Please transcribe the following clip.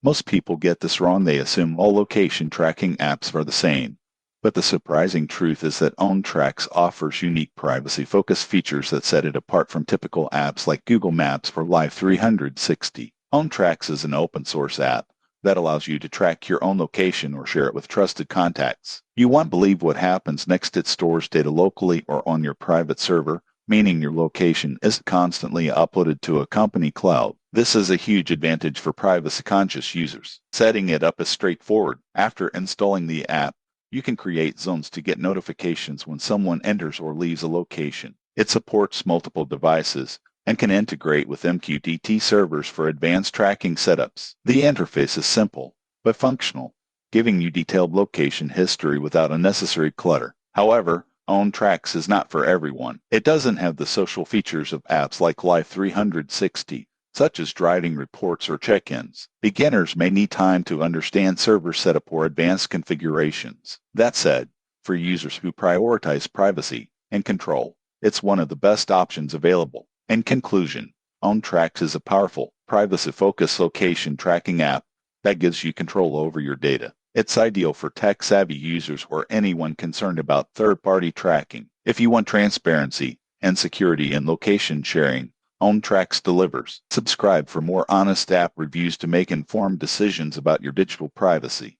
Most people get this wrong. They assume all location tracking apps are the same. But the surprising truth is that OwnTracks offers unique privacy-focused features that set it apart from typical apps like Google Maps for Live 360. OwnTracks is an open-source app that allows you to track your own location or share it with trusted contacts. You won't believe what happens next. It stores data locally or on your private server, meaning your location isn't constantly uploaded to a company cloud. This is a huge advantage for privacy-conscious users. Setting it up is straightforward. After installing the app, you can create zones to get notifications when someone enters or leaves a location. It supports multiple devices and can integrate with MQTT servers for advanced tracking setups. The interface is simple but functional, giving you detailed location history without unnecessary clutter. However, OwnTracks is not for everyone. It doesn't have the social features of apps like Live 360, such as driving reports or check-ins. Beginners may need time to understand server setup or advanced configurations. That said, for users who prioritize privacy and control, it's one of the best options available. In conclusion, OwnTracks is a powerful, privacy-focused location tracking app that gives you control over your data. It's ideal for tech-savvy users or anyone concerned about third-party tracking. If you want transparency and security in location sharing, OwnTracks delivers. Subscribe for more honest app reviews to make informed decisions about your digital privacy.